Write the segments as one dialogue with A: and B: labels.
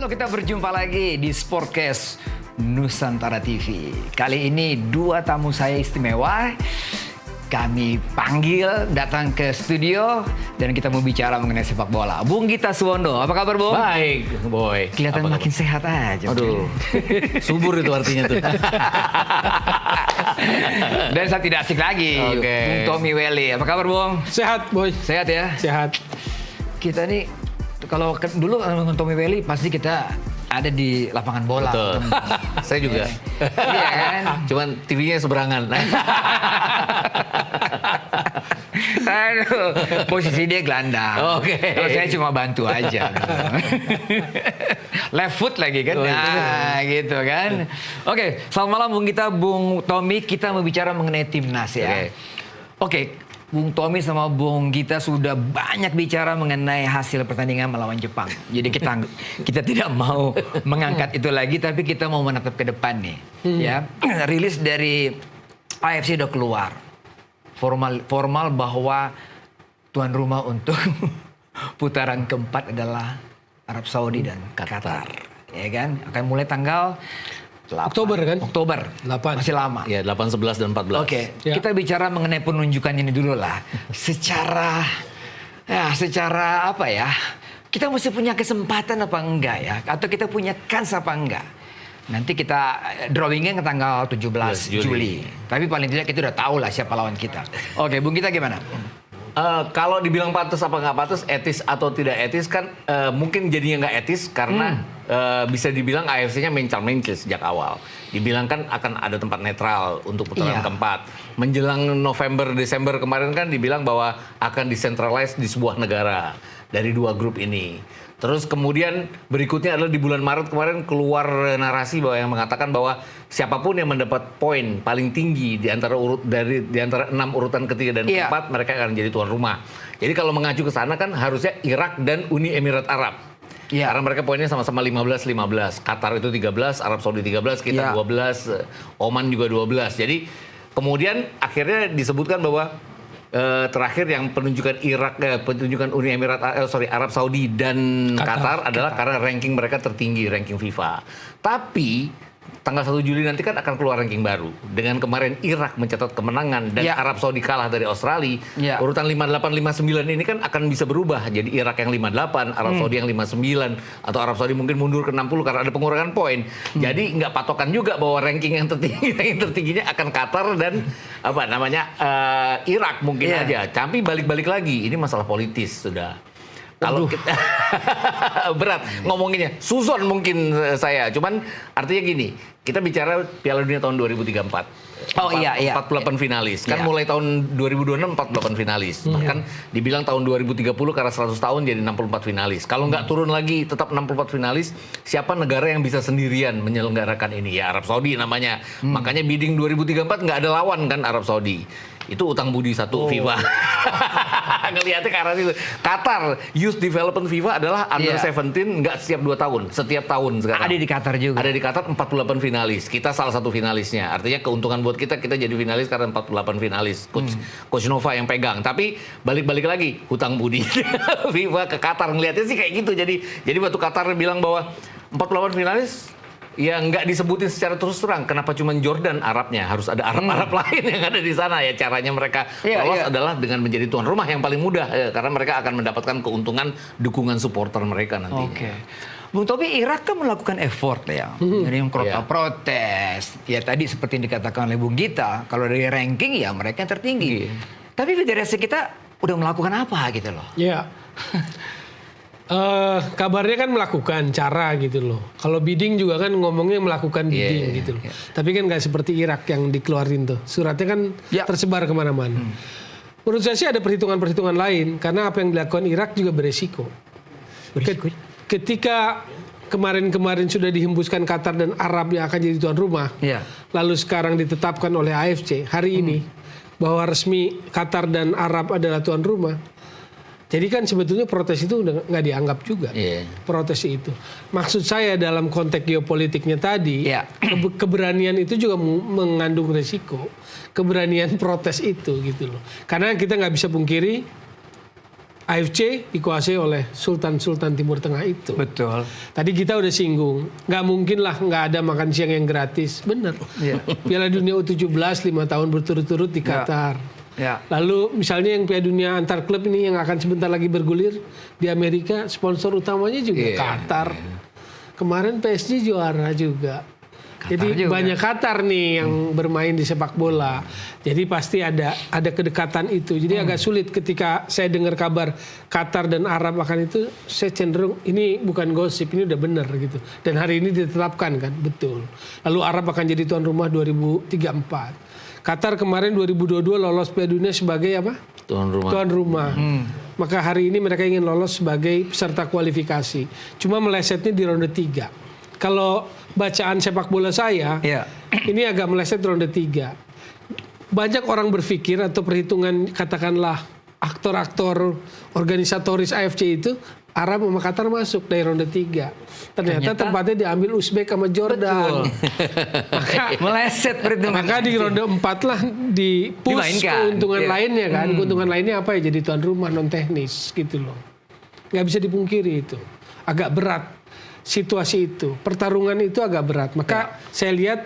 A: Halo, kita berjumpa lagi di Sportcast Nusantara TV. Kali ini dua tamu saya istimewa. Kami panggil datang ke studio dan kita mau bicara mengenai sepak bola. Bung Gita Suwondo, apa kabar Bung?
B: Baik, Boy.
A: Kelihatan makin sehat aja.
B: Aduh, subur itu artinya tuh.
A: Dan saya tidak asik lagi.
B: Oke.
A: Bung Tommy Welly, apa kabar Bung?
C: Sehat, Boy.
A: Sehat ya?
C: Sehat.
A: Kita nih, kalau dulu Bung Tommy Welly pasti kita ada di lapangan bola.
B: Betul. Saya juga.
A: Iya kan?
B: Cuman TV-nya seberangan.
A: Aduh, posisi dia gelandang.
B: Oke.
A: Kalau saya cuma bantu aja. Left foot lagi kan?
B: Oh,
A: Nah, gitu kan. Oke, selamat malam Bung Gita, Bung Tommy. Kita mau bicara mengenai timnas ya. Oke, Bung Tommy sama Bung Gita sudah banyak bicara mengenai hasil pertandingan melawan Jepang. Jadi kita tidak mau mengangkat itu lagi, tapi kita mau menatap ke depan nih. Ya, rilis dari AFC udah keluar. Formal bahwa tuan rumah untuk putaran keempat adalah Arab Saudi dan Qatar. Ya kan? Akan mulai tanggal 8.
C: Oktober kan?
A: Oktober.
C: 8.
A: Masih lama.
B: Ya, 8, 11, dan 14.
A: Oke,
C: Ya.
A: kita bicara mengenai penunjukan ini dulu lah. Secara apa ya? Kita mesti punya kesempatan apa enggak ya? Atau kita punya kans apa enggak? Nanti kita drawingnya ke tanggal 17 Juli. Tapi paling tidak kita udah tahu lah siapa lawan kita. Oke, Bung, kita gimana?
B: Kalau dibilang pantas apa nggak pantas, etis atau tidak etis kan mungkin jadinya nggak etis karena bisa dibilang AFC-nya mencal-mencil sejak awal. Dibilang kan akan ada tempat netral untuk putaran keempat. Menjelang November, Desember kemarin kan dibilang bahwa akan decentralized di sebuah negara dari dua grup ini. Terus kemudian berikutnya adalah di bulan Maret kemarin keluar narasi bahwa yang mengatakan bahwa siapapun yang mendapat poin paling tinggi di antara 6 urutan ketiga dan keempat, mereka akan jadi tuan rumah. Jadi kalau mengacu ke sana kan harusnya Irak dan Uni Emirat Arab.
A: Iya.
B: Karena mereka poinnya sama-sama 15-15. Qatar itu 13, Arab Saudi 13, kita 12, Oman juga 12. Jadi kemudian akhirnya disebutkan bahwa terakhir yang penunjukan Arab Saudi dan Qatar adalah karena ranking mereka tertinggi, ranking FIFA. Tapi tanggal 1 Juli nanti kan akan keluar ranking baru. Dengan kemarin Irak mencatat kemenangan dan Arab Saudi kalah dari Australia. Urutan 58, 59 ini kan akan bisa berubah. Jadi Irak yang 58, Arab Saudi yang 59. Atau Arab Saudi mungkin mundur ke 60 karena ada pengurangan poin. Jadi nggak patokan juga bahwa ranking yang tertingginya akan Qatar dan Irak mungkin aja. Tapi balik-balik lagi, ini masalah politis sudah. Kalau kita berat ngomonginnya, Suzon mungkin saya. Cuman artinya gini, kita bicara Piala Dunia tahun 2034.
A: Oh iya.
B: 48 finalis. Kan mulai tahun 2026 48 finalis. Bahkan dibilang tahun 2030 karena 100 tahun jadi 64 finalis. Kalau nggak turun lagi tetap 64 finalis, siapa negara yang bisa sendirian menyelenggarakan ini? Ya Arab Saudi namanya. Makanya bidding 2034 nggak ada lawan kan Arab Saudi. Itu utang budi satu FIFA. Ngelihatnya ke arah situ. Qatar Youth Development FIFA adalah under 17 nggak setiap 2 tahun, setiap tahun sekarang.
A: Ada di Qatar juga.
B: Ada di Qatar 48 finalis. Kita salah satu finalisnya. Artinya keuntungan buat kita jadi finalis karena 48 finalis. Coach Nova yang pegang. Tapi balik-balik lagi hutang budi FIFA ke Qatar, ngelihatnya sih kayak gitu. Jadi waktu Qatar bilang bahwa 48 finalis ya nggak disebutin secara terus terang. Kenapa cuma Jordan Arabnya? Harus ada Arab-Arab lain yang ada di sana ya. Caranya mereka lolos adalah dengan menjadi tuan rumah yang paling mudah. Karena mereka akan mendapatkan keuntungan dukungan supporter mereka nantinya.
A: Oke. Bung Tommy, Irak kan melakukan effort ya. Dari yang protes. Ya tadi seperti yang dikatakan oleh Bung Gita, kalau dari ranking ya mereka yang tertinggi. Tapi federasi kita udah melakukan apa gitu loh.
C: Ya. Kabarnya kan melakukan cara gitu loh. Kalau bidding juga kan ngomongnya melakukan bidding gitu loh. Tapi kan nggak seperti Irak yang dikeluarin tuh. Suratnya kan tersebar kemana-mana. Menurut saya sih ada perhitungan-perhitungan lain. Karena apa yang dilakukan Irak juga beresiko. Ketika kemarin-kemarin sudah dihembuskan Qatar dan Arab yang akan jadi tuan rumah. Lalu sekarang ditetapkan oleh AFC hari ini. Bahwa resmi Qatar dan Arab adalah tuan rumah. Jadi kan sebetulnya protes itu udah nggak dianggap juga, protes itu. Maksud saya dalam konteks geopolitiknya tadi, keberanian itu juga mengandung resiko, keberanian protes itu gitu loh. Karena kita nggak bisa pungkiri AFC dikuasai oleh sultan-sultan Timur Tengah itu.
A: Betul.
C: Tadi kita udah singgung, nggak mungkin lah nggak ada makan siang yang gratis. Bener.
A: Iya.
C: Piala Dunia U17 5 tahun berturut-turut di Qatar.
A: Ya.
C: Lalu misalnya yang Piala Dunia antar klub ini yang akan sebentar lagi bergulir di Amerika, sponsor utamanya juga Qatar. Kemarin PSG juara juga. Jadi
A: juga.
C: banyak Qatar nih yang bermain di sepak bola. Jadi pasti ada kedekatan itu. Jadi agak sulit ketika saya dengar kabar Qatar dan Arab akan itu, saya cenderung ini bukan gosip, ini udah benar gitu. Dan hari ini ditetapkan kan, betul. Lalu Arab akan jadi tuan rumah 2034. Qatar kemarin 2022 lolos Piala Dunia sebagai apa?
B: Tuan rumah.
C: Tuan rumah. Maka hari ini mereka ingin lolos sebagai peserta kualifikasi. Cuma melesetnya di ronde 3. Kalau bacaan sepak bola saya, ini agak meleset ronde 3. Banyak orang berpikir atau perhitungan katakanlah aktor-aktor organisatoris AFC itu Arab sama Qatar masuk dari ronde 3. Ternyata tempatnya diambil Uzbek sama Jordan. Maka
A: meleset perhitungan.
C: Maka di ronde 4 lah di push keuntungan lainnya kan. Keuntungan lainnya apa ya? Jadi tuan rumah non teknis gitu loh. Nggak bisa dipungkiri itu. Agak berat situasi itu. Pertarungan itu agak berat. Maka saya lihat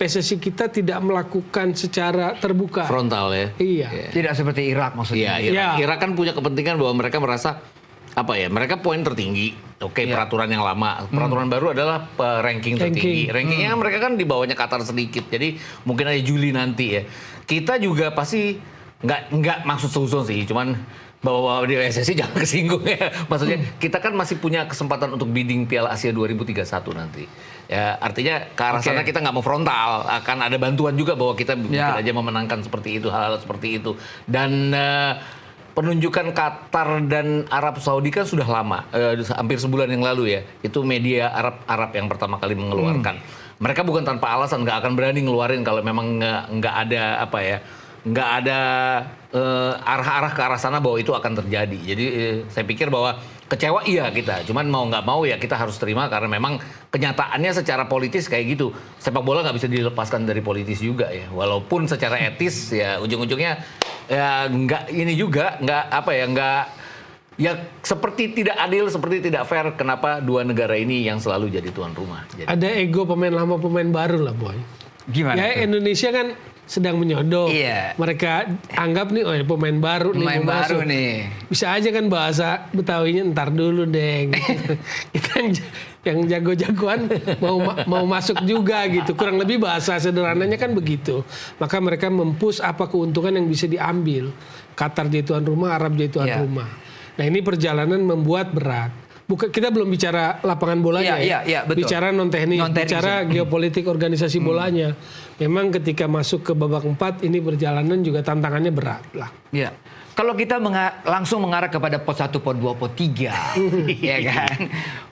C: PSSI kita tidak melakukan secara terbuka.
B: Frontal ya.
C: Iya.
A: Tidak seperti Irak maksudnya.
B: Iya, Irak kan punya kepentingan bahwa mereka merasa apa ya? Mereka poin tertinggi. Oke, peraturan yang lama. Peraturan baru adalah ranking tertinggi. Rankingnya mereka kan di bawahnya Qatar sedikit. Jadi mungkin aja Juli nanti ya. Kita juga pasti nggak maksud suzon sih. Cuman bahwa di PSSI jangan kesinggung ya. Maksudnya kita kan masih punya kesempatan untuk bidding Piala Asia 2031 nanti. Ya, artinya ke arah sana kita nggak mau frontal. Akan ada bantuan juga bahwa kita mungkin aja memenangkan seperti itu, hal-hal seperti itu. Dan penunjukan Qatar dan Arab Saudi kan sudah lama, hampir sebulan yang lalu ya. Itu media Arab yang pertama kali mengeluarkan. Mereka bukan tanpa alasan, nggak akan berani ngeluarin kalau memang nggak ada apa ya, nggak ada arah-arah ke arah sana bahwa itu akan terjadi. Jadi saya pikir bahwa kecewa iya kita, cuman mau nggak mau ya kita harus terima karena memang kenyataannya secara politis kayak gitu. Sepak bola nggak bisa dilepaskan dari politis juga ya. Walaupun secara etis ya ujung-ujungnya ya nggak ini juga nggak apa ya nggak ya seperti tidak adil, seperti tidak fair. Kenapa dua negara ini yang selalu jadi tuan rumah? Jadi,
C: ada ego pemain lama pemain baru lah boy.
A: Gimana?
C: Ya Indonesia kan sedang menyodok.
A: Iya.
C: Mereka anggap nih, oh pemain baru nih.
A: Pemain baru nih.
C: Bisa aja kan bahasa Betawinya ntar dulu deh. Kita yang jago-jagoan mau masuk juga gitu. Kurang lebih bahasa sederhananya kan begitu. Maka mereka mempush apa keuntungan yang bisa diambil. Qatar jadi tuan rumah, Arab jadi tuan rumah. Nah ini perjalanan membuat berat. Kita belum bicara lapangan bolanya
A: betul.
C: Bicara non teknis, bicara geopolitik organisasi bolanya. Memang ketika masuk ke babak 4 ini perjalanan juga tantangannya berat lah.
A: Iya. Kalau kita langsung mengarah kepada pot 1, pot 2, pot 3, ya kan?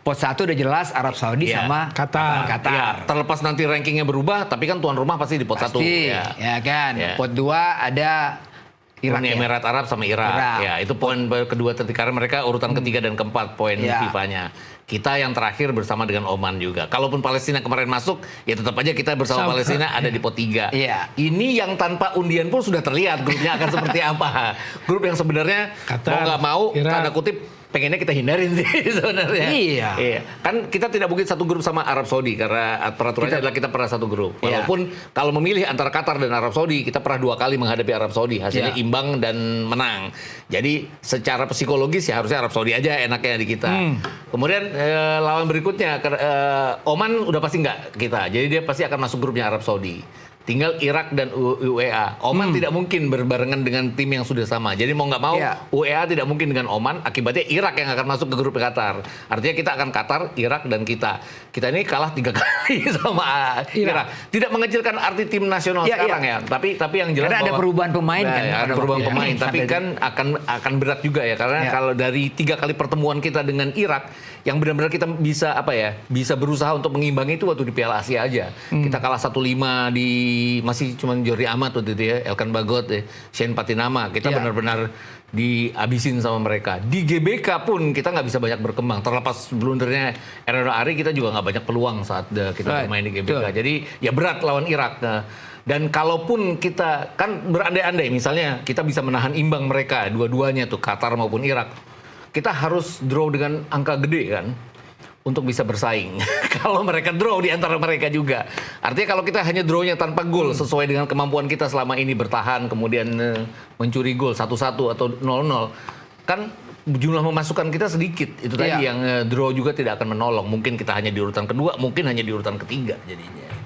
A: Pot 1 udah jelas Arab Saudi sama Qatar.
B: Ya, terlepas nanti rankingnya berubah, tapi kan tuan rumah pasti di pot 1.
A: Ya kan? Pot 2 ada Irak,
B: Uni Emirat Arab sama Irak. Ya, itu poin kedua karena mereka urutan ketiga dan keempat poin FIFA-nya. Kita yang terakhir bersama dengan Oman juga. Kalaupun Palestina kemarin masuk, ya tetap aja kita bersama Palestina ada di pot 3. Ini yang tanpa undian pun sudah terlihat grupnya akan seperti apa. Grup yang sebenarnya Qatar, mau nggak mau, tanda kutip pengennya kita hindarin sih sebenarnya. Iya. Kan kita tidak mungkin satu grup sama Arab Saudi karena peraturannya adalah kita pernah satu grup. Walaupun kalau memilih antara Qatar dan Arab Saudi, kita pernah 2 kali menghadapi Arab Saudi, hasilnya imbang dan menang. Jadi secara psikologis ya harusnya Arab Saudi aja enaknya di kita. Kemudian lawan berikutnya Oman udah pasti nggak kita. Jadi dia pasti akan masuk grupnya Arab Saudi. Tinggal Irak dan UEA. Oman tidak mungkin berbarengan dengan tim yang sudah sama. Jadi mau nggak mau, UEA tidak mungkin dengan Oman. Akibatnya Irak yang akan masuk ke grup Qatar. Artinya kita akan Qatar, Irak, dan kita. Kita ini kalah 3 kali sama Irak. Tidak mengecilkan arti tim nasional sekarang ya. Tapi yang jelas
A: karena ada perubahan pemain kan.
B: Ada perubahan pemain. Tapi kan akan berat juga ya. Karena kalau dari 3 kali pertemuan kita dengan Irak, yang benar-benar kita bisa berusaha untuk mengimbangi itu waktu di Piala Asia aja. Kita kalah 1-5 di masih cuma Jordi Amat waktu itu ya, Elkan Bagot, Shane Patinama. Kita benar-benar dihabisin sama mereka. Di GBK pun kita nggak bisa banyak berkembang. Terlepas blundernya Erano Ari, kita juga nggak banyak peluang saat kita bermain di GBK. Jadi ya berat lawan Irak. Dan kalaupun kita kan berandai-andai, misalnya kita bisa menahan imbang mereka dua-duanya tuh Qatar maupun Irak, kita harus draw dengan angka gede kan untuk bisa bersaing. Kalau mereka draw di antara mereka juga, artinya kalau kita hanya drawnya tanpa gol sesuai dengan kemampuan kita selama ini bertahan, kemudian mencuri gol 1-1 atau 0-0, kan jumlah memasukkan kita sedikit. Itu tadi yang draw juga tidak akan menolong. Mungkin kita hanya di urutan kedua, mungkin hanya di urutan ketiga jadinya.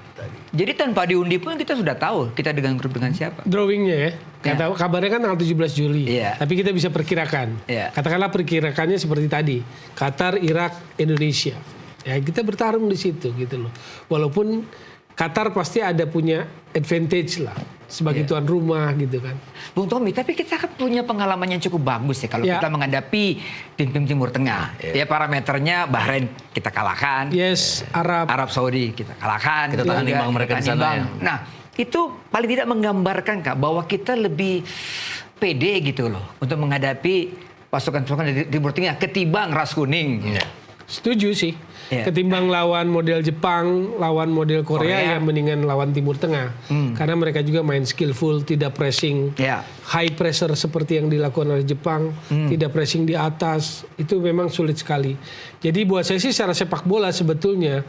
A: Jadi tanpa diundi pun kita sudah tahu kita dengan grup dengan siapa.
C: Drawingnya ya. Kata kabarnya kan tanggal 17 Juli.
A: Iya.
C: Tapi kita bisa perkirakan.
A: Iya.
C: Katakanlah perkirakannya seperti tadi. Qatar, Irak, Indonesia. Ya kita bertarung di situ gitu loh. Walaupun Qatar pasti ada punya advantage lah sebagai tuan rumah gitu kan.
A: Bung Tommy, tapi kita kan punya pengalaman yang cukup bagus ya kalau kita menghadapi tim-tim Timur Tengah. Ya parameternya Bahrain kita kalahkan.
C: Yes,
A: Arab Saudi kita kalahkan.
B: Kita tahan imbang mereka di sana. Ya.
A: Nah, itu paling tidak menggambarkan Kak bahwa kita lebih pede gitu loh untuk menghadapi pasukan-pasukan dari Timur Tengah ketimbang ras kuning.
B: Ya.
C: Setuju sih.
A: Ya.
C: Ketimbang lawan model Jepang, lawan model Korea, yang mendingan lawan Timur Tengah. Karena mereka juga main skillful, tidak pressing, high pressure seperti yang dilakukan oleh Jepang, tidak pressing di atas. Itu memang sulit sekali. Jadi buat saya sih secara sepak bola sebetulnya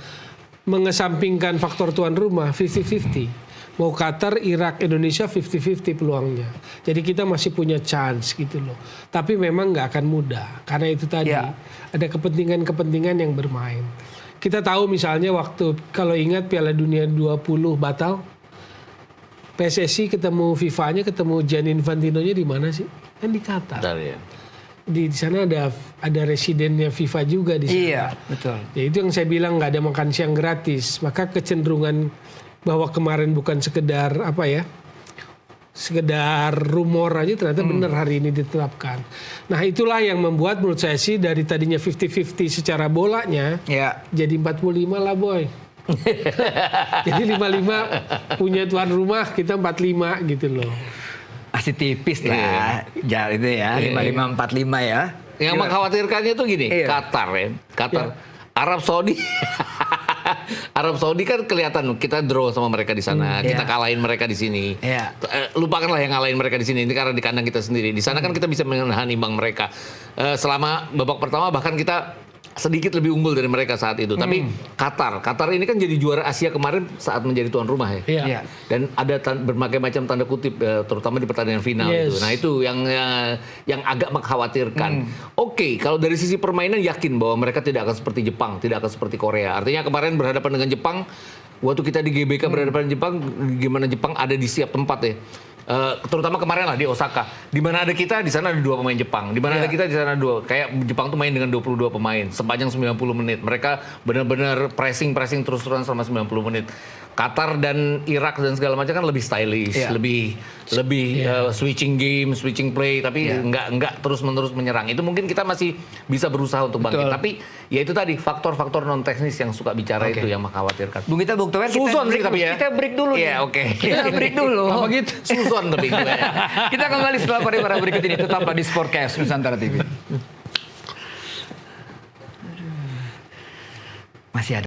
C: mengesampingkan faktor tuan rumah 50-50. Mau Qatar, Irak, Indonesia 50-50 peluangnya. Jadi kita masih punya chance gitu loh. Tapi memang nggak akan mudah. Karena itu tadi ada kepentingan-kepentingan yang bermain. Kita tahu misalnya waktu kalau ingat Piala Dunia 20 batal, PSSI ketemu FIFA-nya, ketemu Gianni Infantino-nya di mana sih? Kan di Qatar. Di sana ada residennya FIFA juga di sana.
A: Iya, betul.
C: Ya itu yang saya bilang nggak ada makan siang gratis. Maka kecenderungan bahwa kemarin bukan sekedar sekedar rumor aja ternyata benar hari ini ditetapkan. Nah itulah yang membuat menurut saya sih dari tadinya 50-50 secara bolanya jadi 45 lah boy. Jadi 55 punya tuan rumah, kita 45 gitu loh.
A: Masih tipis lah jalan itu ya, 55-45 ya.
B: Yang mengkhawatirkannya tuh gini, Qatar ya. Qatar. Arab Saudi. Arab Saudi kan kelihatan kita draw sama mereka di sana, kita kalahin mereka di sini. Lupakanlah yang ngalahin mereka di sini, ini karena di kandang kita sendiri. Di sana kan kita bisa menahan imbang mereka. Selama babak pertama bahkan kita sedikit lebih unggul dari mereka saat itu. Tapi Qatar ini kan jadi juara Asia kemarin saat menjadi tuan rumah ya. Dan ada berbagai macam tanda kutip, terutama di pertandingan final itu. Nah itu yang agak mengkhawatirkan. Oke, kalau dari sisi permainan yakin bahwa mereka tidak akan seperti Jepang, tidak akan seperti Korea. Artinya kemarin berhadapan dengan Jepang, waktu kita di GBK berhadapan dengan Jepang, gimana Jepang ada di setiap tempat ya. Terutama kemarin lah di Osaka. Di mana ada kita, di sana ada 2 pemain Jepang. Di mana ada kita, di sana 2. Kayak Jepang tuh main dengan 22 pemain sepanjang 90 menit. Mereka benar-benar pressing terus-terusan selama 90 menit. Qatar dan Irak dan segala macam kan lebih stylish, lebih switching game, switching play, tapi nggak terus-menerus menyerang. Itu mungkin kita masih bisa berusaha untuk bangkit. Tapi ya itu tadi faktor-faktor non teknis yang suka bicara itu yang mengkhawatirkan.
A: Bung Tower, kita break dulu.
B: Iya, oke.
A: Kita break dulu.
C: Apa gitu?
B: Susun tapi
A: kita kembali setelah pariwara berikut ini, tetaplah di Sportcast Nusantara TV. Masih ada